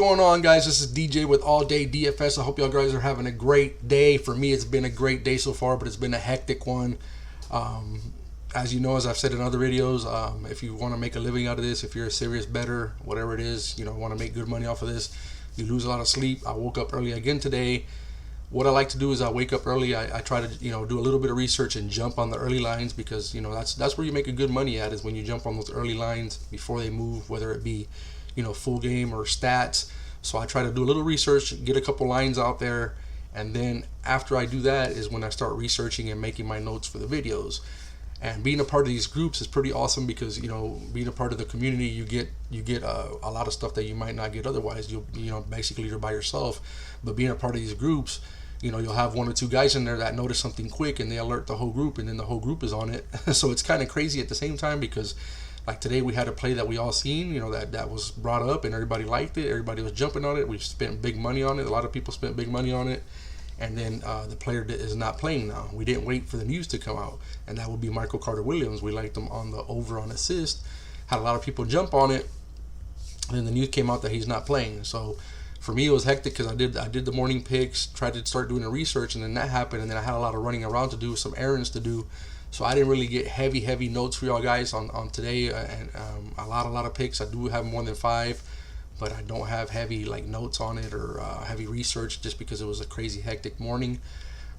going on, guys? This is DJ with All Day DFS. I hope y'all guys are having a great day. For me, it's been a great day so far, but it's been a hectic one. As you know, as I've said in other videos, if you want to make a living out of this, if you're a serious bettor, whatever it is, want to make good money off of this, you lose a lot of sleep. I woke up early again today. What I like to do is I wake up early. I try to do a little bit of research and jump on the early lines, because that's where you make a good money at, is when you jump on those early lines before they move, whether it be full game or stats. So I try to do a little research, get a couple lines out there, and then after I do that is when I start researching and making my notes for the videos. And being a part of these groups is pretty awesome, because being a part of the community, you get a lot of stuff that you might not get otherwise. Basically you're by yourself. But being a part of these groups, you'll have one or two guys in there that notice something quick and they alert the whole group, and then the whole group is on it. So it's kind of crazy at the same time, because like today we had a play that we all seen, that was brought up and everybody liked it. Everybody was jumping on it. We spent big money on it. A lot of people spent big money on it. And then the player is not playing now. We didn't wait for the news to come out, and that would be Michael Carter-Williams. We liked him on the over on assist. Had a lot of people jump on it, and then the news came out that he's not playing. So for me, it was hectic, because I did the morning picks, tried to start doing the research, and then that happened, and then I had a lot of running around to do, some errands to do. So I didn't really get heavy notes for y'all guys on today, and a lot of picks. I do have more than 5, but I don't have heavy notes on it or heavy research, just because it was a crazy hectic morning.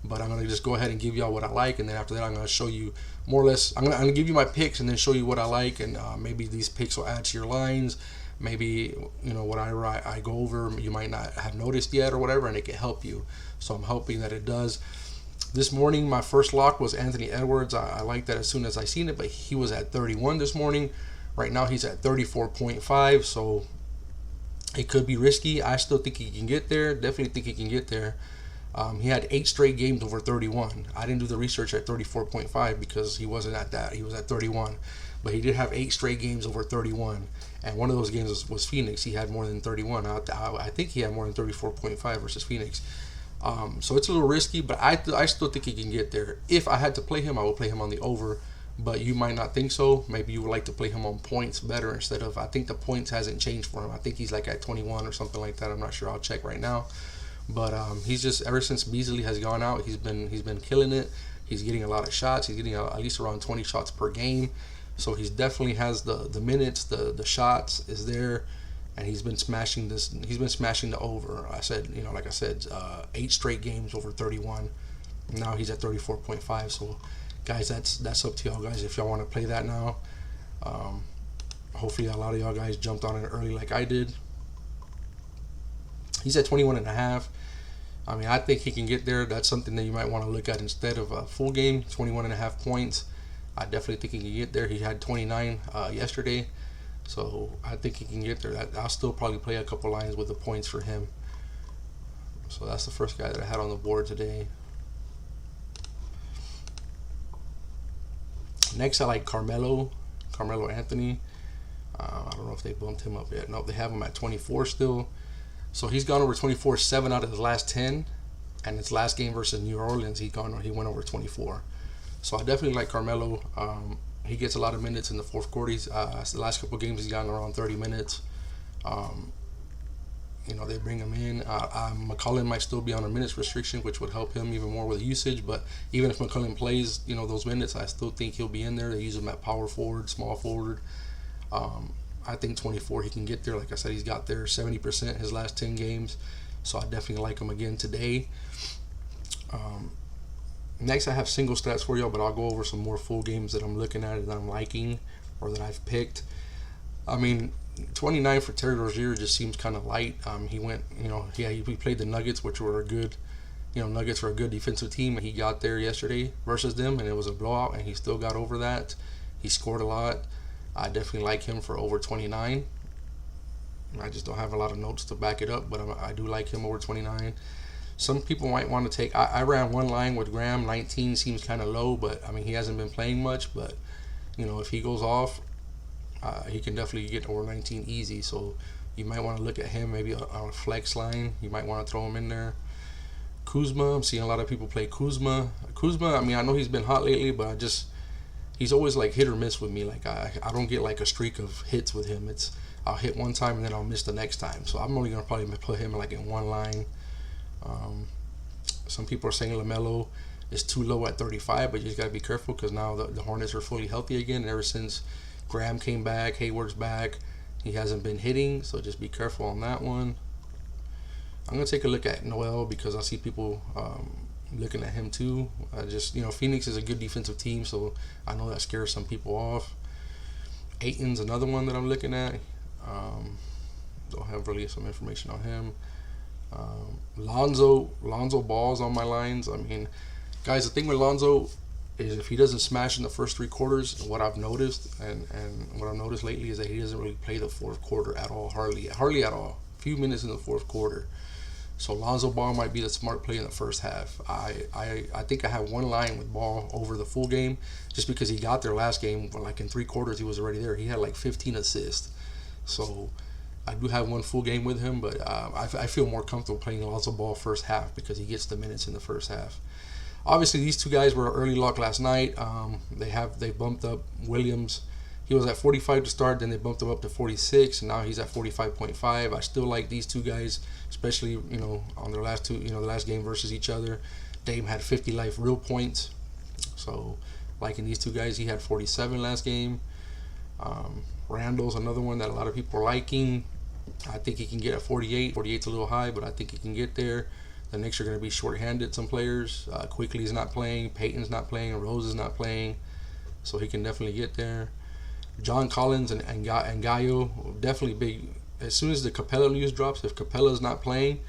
But I'm gonna just go ahead and give y'all what I like, and then after that I'm gonna show you more or less. I'm gonna give you my picks and then show you what I like, and maybe these picks will add to your lines. Maybe what I go over you might not have noticed yet or whatever, and it can help you. So I'm hoping that it does. This morning my first lock was Anthony Edwards. I liked that as soon as I seen it, but he was at 31 this morning. Right now he's at 34.5, so it could be risky. I still think he can get there. Definitely think he can get there. He had 8 straight games over 31. I didn't do the research at 34.5 because he wasn't at that. He was at 31. But he did have 8 straight games over 31. And one of those games was Phoenix. He had more than 31. I think he had more than 34.5 versus Phoenix. So it's a little risky, but I still think he can get there. If I had to play him, I would play him on the over. But you might not think so. Maybe you would like to play him on points better instead of, I think the points hasn't changed for him. I think he's like at 21 or something like that. I'm not sure. I'll check right now. But he's just, ever since Beasley has gone out, he's been killing it. He's getting a lot of shots. He's getting at least around 20 shots per game. So he's definitely has the minutes, the shots is there, and he's been smashing this. He's been smashing the over. I said, 8 straight games over 31. Now he's at 34.5. So guys, that's up to y'all guys if y'all want to play that now. Hopefully a lot of y'all guys jumped on it early like I did. He's at 21.5. I mean, I think he can get there. That's something that you might want to look at instead of a full game. 21.5 points. I definitely think he can get there. He had 29 yesterday, so I think he can get there. I'll still probably play a couple lines with the points for him. So that's the first guy that I had on the board today. Next, I like Carmelo Anthony. I don't know if they bumped him up yet. No, they have him at 24 still. So he's gone over 24 7 out of his last 10, and his last game versus New Orleans, he went over 24. So I definitely like Carmelo. He gets a lot of minutes in the fourth quarter. The last couple games he's gotten around 30 minutes. They bring him in. McCollum might still be on a minutes restriction, which would help him even more with usage. But even if McCollum plays, those minutes, I still think he'll be in there. They use him at power forward, small forward. I think 24 he can get there. Like I said, he's got there 70% his last 10 games. So I definitely like him again today. Next, I have single stats for y'all, but I'll go over some more full games that I'm looking at and that I'm liking or that I've picked. I mean, 29 for Terry Rozier just seems kind of light. He went, he played the Nuggets, which were a good, Nuggets are a good defensive team. He got there yesterday versus them, and it was a blowout, and he still got over that. He scored a lot. I definitely like him for over 29. I just don't have a lot of notes to back it up, but I do like him over 29. Some people might want to take. I ran one line with Graham. 19 seems kind of low, but I mean he hasn't been playing much. But if he goes off, he can definitely get over 19 easy. So you might want to look at him maybe on a flex line. You might want to throw him in there. Kuzma, I'm seeing a lot of people play Kuzma. I mean I know he's been hot lately, but he's always like hit or miss with me. Like I don't get like a streak of hits with him. It's I'll hit one time and then I'll miss the next time. So I'm only gonna probably put him like in one line. Some people are saying LaMelo is too low at 35, but you just gotta be careful because now the Hornets are fully healthy again. And ever since Graham came back, Hayward's back, he hasn't been hitting. So just be careful on that one. I'm gonna take a look at Noel because I see people looking at him too. Phoenix is a good defensive team, so I know that scares some people off. Ayton's another one that I'm looking at. Don't have really some information on him. Lonzo Ball's on my lines. I mean, guys, the thing with Lonzo is if he doesn't smash in the first 3 quarters, what I've noticed and what I've noticed lately is that he doesn't really play the fourth quarter at all, hardly at all. A few minutes in the fourth quarter. So Lonzo Ball might be the smart play in the first half. I think I have one line with Ball over the full game just because he got there last game. Like in 3 quarters, he was already there. He had like 15 assists. So I do have one full game with him, but I feel more comfortable playing Lonzo Ball first half because he gets the minutes in the first half. Obviously, these two guys were early lock last night. They bumped up Williams. He was at 45 to start, then they bumped him up to 46, and now he's at 45.5. I still like these two guys, especially on their last the last game versus each other. Dame had 50 life real points, so liking these two guys. He had 47 last game. Randall's another one that a lot of people are liking. I think he can get at 48. 48's a little high, but I think he can get there. The Knicks are going to be short-handed, some players. Quickly's not playing. Payton's not playing. Rose is not playing. So he can definitely get there. John Collins and Gallo, definitely big. As soon as the Capella news drops, if Capella's not playing,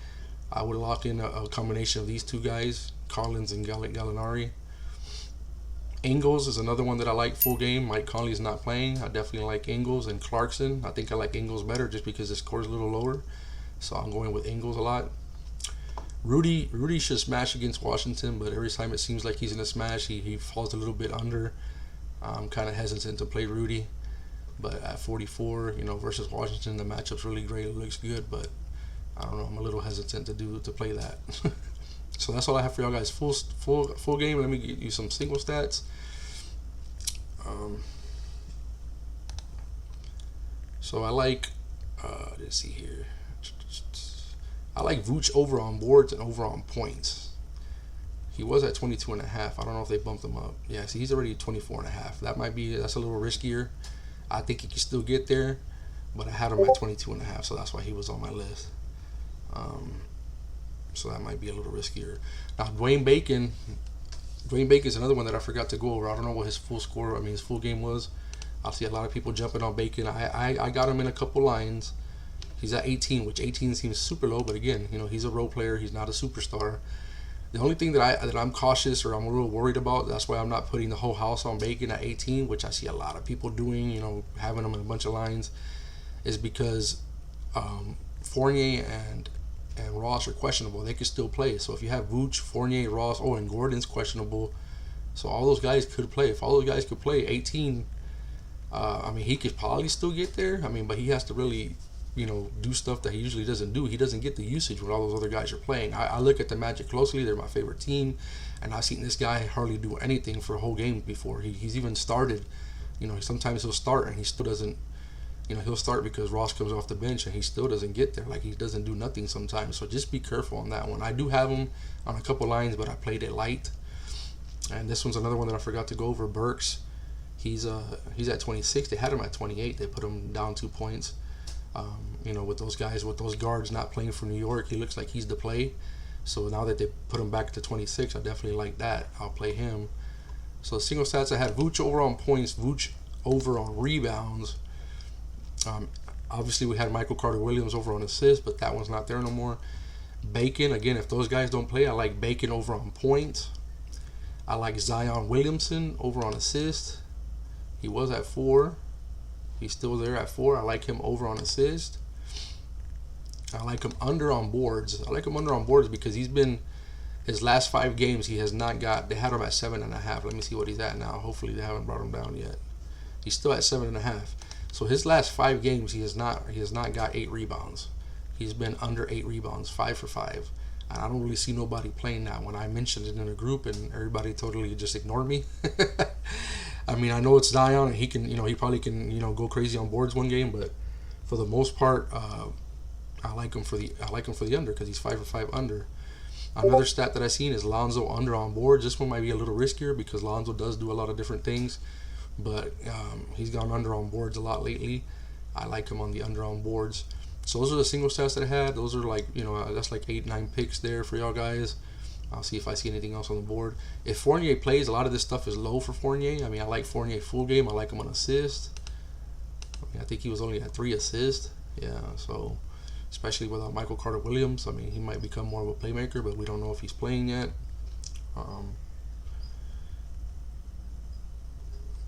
I would lock in a combination of these two guys, Collins and Gallinari. Ingles is another one that I like full game. Mike Conley's not playing. I definitely like Ingles and Clarkson. I think I like Ingles better just because the score is a little lower. So I'm going with Ingles a lot. Rudy should smash against Washington, but every time it seems like he's in a smash, he falls a little bit under. I'm kind of hesitant to play Rudy. But at 44, versus Washington, the matchup's really great. It looks good, but I don't know. I'm a little hesitant to play that. So that's all I have for y'all guys. Full game. Let me get you some single stats. So I like. Let's see here. I like Vooch over on boards and over on points. He was at 22.5. I don't know if they bumped him up. Yeah, see, he's already 24.5. That's a little riskier. I think he can still get there, but I had him at 22.5, so that's why he was on my list. So that might be a little riskier. Now, Dwayne Bacon is another one that I forgot to go over. I don't know what his full game was. I see a lot of people jumping on Bacon. I got him in a couple lines. He's at 18, which 18 seems super low, but again, he's a role player. He's not a superstar. The only thing that I'm cautious or I'm a little worried about, that's why I'm not putting the whole house on Bacon at 18, which I see a lot of people doing, having him in a bunch of lines, is because Fournier and Ross are questionable. They could still play. So if you have Vooch, Fournier, Ross, and Gordon's questionable, so all those guys could play. If all those guys could play, 18, he could probably still get there. But he has to really do stuff that he usually doesn't do. He doesn't get the usage when all those other guys are playing. I look at the Magic closely. They're my favorite team, and I've seen this guy hardly do anything for a whole game before. He's even started. Sometimes he'll start and he still doesn't. He'll start because Ross comes off the bench and he still doesn't get there. Like, he doesn't do nothing sometimes. So just be careful on that one. I do have him on a couple lines, but I played it light. And this one's another one that I forgot to go over. Burks. He's at 26. They had him at 28. They put him down 2 points. With those guards not playing for New York, he looks like he's the play. So now that they put him back to 26, I definitely like that. I'll play him. So single stats, I had Vooch over on points, Vooch over on rebounds. Obviously, we had Michael Carter-Williams over on assists, but that one's not there no more. Bacon, again, if those guys don't play, I like Bacon over on points. I like Zion Williamson over on assists. He was at 4. He's still there at 4. I like him over on assist. I like him under on boards. I like him under on boards because his last 5 games, he has not got, they had him at 7.5. Let me see what he's at now. Hopefully they haven't brought him down yet. He's still at 7.5. So his last 5 games, he has not got 8 rebounds. He's been under 8 rebounds, 5 for 5. And I don't really see nobody playing that. When I mentioned it in a group and everybody totally just ignored me. I mean, I know it's Zion, and he can, he probably can, go crazy on boards one game, but for the most part, I like him for the under because he's 5 for 5 under. Another stat that I seen is Lonzo under on boards. This one might be a little riskier because Lonzo does do a lot of different things, but he's gone under on boards a lot lately. I like him on the under on boards. So those are the single stats that I had. Those are like, that's like 8-9 picks there for y'all guys. I'll see if I see anything else on the board. If Fournier plays, a lot of this stuff is low for Fournier. I mean, I like Fournier full game. I like him on assist. I think he was only at 3 assists. Yeah, so especially without Michael Carter Williams, I mean, he might become more of a playmaker, but we don't know if he's playing yet. And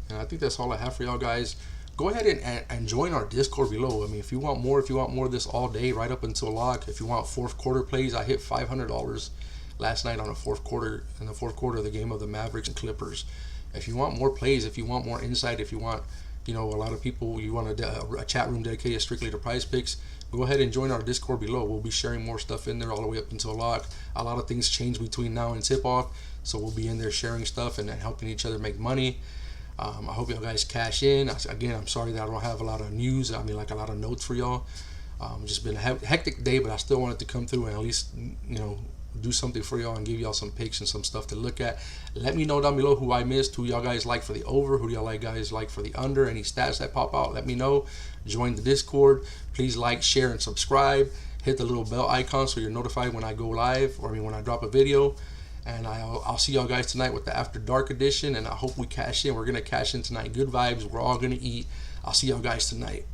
I think that's all I have for y'all guys. Go ahead and join our Discord below. I mean, if you want more of this all day, right up until lock. If you want fourth quarter plays, I hit $500 last night on in the fourth quarter of the game of the Mavericks and Clippers. If you want more plays, if you want more insight, if you want, a lot of people, you want a chat room dedicated strictly to PrizePicks, go ahead and join our Discord below. We'll be sharing more stuff in there all the way up until lock. A lot of things change between now and tip off, so we'll be in there sharing stuff and helping each other make money. I hope y'all guys cash in. Again, I'm sorry that I don't have a lot of news. I mean, like a lot of notes for y'all. Just been a hectic day, but I still wanted to come through and at least, do something for y'all and give y'all some picks and some stuff to look at. Let me know down below who I missed, who y'all guys like for the over, who y'all guys like for the under, any stats that pop out. Let me know. Join the Discord. Please like, share, and subscribe. Hit the little bell icon so you're notified when I go live, or when I drop a video. And I'll see y'all guys tonight with the After Dark edition, and I hope we cash in. We're going to cash in tonight. Good vibes. We're all going to eat. I'll see y'all guys tonight.